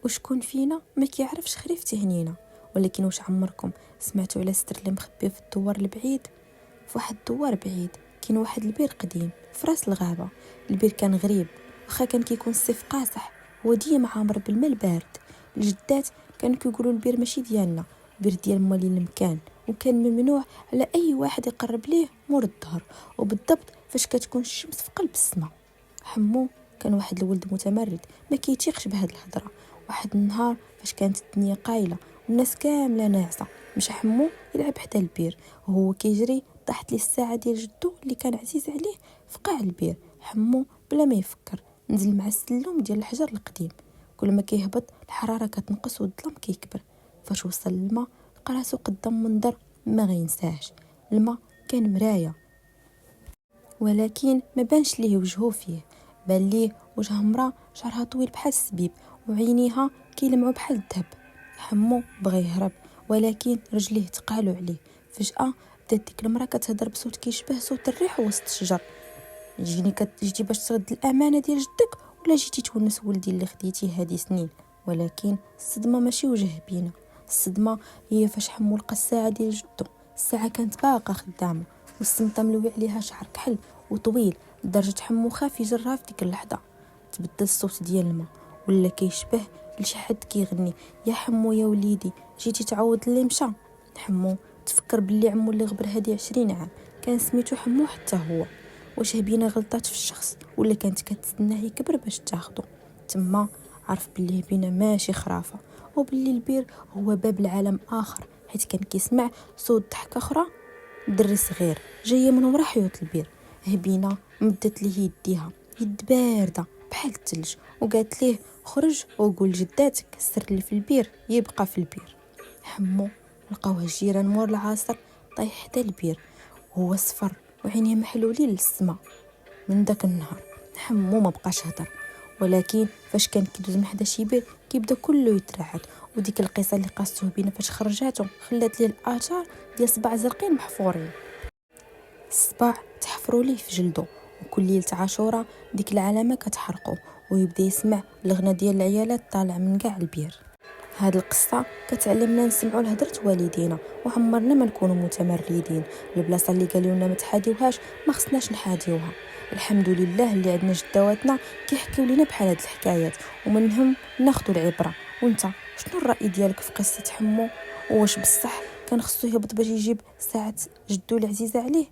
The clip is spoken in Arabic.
وشكون فينا ما كيعرفش خريف تهنينا؟ ولكن واش عمركم سمعتوا على ستر اللي مخبي في الدوار البعيد؟ في واحد الدوار بعيد كاين واحد البير قديم في راس الغابه. البير كان غريب، واخا كان كيكون الصيف قاصح هو ديما عامر بالماء البارد. الجدات كانوا كيقولوا البير ماشي ديالنا، البير ديال موالين المكان، وكان ممنوع على اي واحد يقرب ليه مور الظهر، وبالضبط فاش كتكون الشمس في قلب السماء. حمو كان واحد الولد متمرد ما كيتيقش بهاد الهضره. واحد النهار فاش كانت الدنيا قايله والناس كامله ناعسه، مشى حمو يلعب حدا البير، وهو كيجري طاحت ليه الساعه ديال جدو اللي كان عزيز عليه في قاع البير. حمو بلا ما يفكر نزل مع السلم ديال الحجر القديم. كل ما كيهبط الحراره كتنقص والظلام كيكبر. فاش وصل للما لقى راسو قدام منظر ما غينساهش. الماء كان مرايه، ولكن ما بانش ليه وجهه فيه، بان ليه وجه مرا شعرها طويل بحال السبيب وعينيها كيلمعوا بحال الذهب. حمو بغى يهرب، ولكن رجليه تقالوا عليه. فجأة بدات ديك المرا كتهضر بصوت كيشبه صوت الريح وسط الشجر. جيتي باش ترد الامانه ديال جدك، ولا جيتي تونس ولدي اللي خديتيه هادي سنين؟ ولكن الصدمه ماشي وجه بينا، الصدمه هي فاش حمو لقى الساعه ديال جدو. الساعه كانت باقا خدامه، والسمطه ملوي عليها شعر كحل وطويل لدرجه حمو خاف يجرها في ديك اللحظه. تبدل الصوت ديال الماء ولا كيشبه لشي حد كيغني: يا حمو يا وليدي جيتي تعوض اللي مشى. حمو تفكر باللي عمو اللي غبر هادي 20 عام كان سميتو حمو حتى هو. واش بينا غلطات في الشخص ولا كانت كتستناه يكبر باش تاخدو؟ تما عرف باللي بينا ماشي خرافه، وباللي البير هو باب لعالم اخر، حيت كان كيسمع صوت ضحكه اخرى. دري صغير جايه من ورا حيوط البير. هبينا مدت ليه يديها، يد بارده بحال الثلج، وقالت ليه: خرج وقول لجداتك السر اللي في البير يبقى في البير. حمو لقاوه الجيران مور العصر طايح حدا البير، هو صفر وعينيه محلولين للسما. من داك النهار حمو ما بقاش هضر، ولكن فاش كان كيدوز من حدا شي بير كيبدا كله يترعد. وديك القصه اللي قاستوه بينا فاش خرجاتو خلات ليه الاثار ديال صباع زرقين محفورين. الصباع تحفروا ليه في جلدو، وكل ليله عاشوراء ديك العلامه كتحرقو، ويبدا يسمع الغنى ديال العيالات طالع من كاع البير. هاد القصه كتعلمنا نسمعوا لهضره والدينا، وعمرنا ما نكونوا متمردين. البلاصه اللي قالوا لنا ما تحاديوهاش ما خصناش نحاديوها. الحمد لله اللي عندنا جداواتنا كيحكيو لنا بحال هاد الحكايات، ومنهم ناخذوا العبره. وانت شنو الراي ديالك في قصه حمو؟ واش بصح كان خصو يهبط باش يجيب ساعه جدو العزيزه عليه؟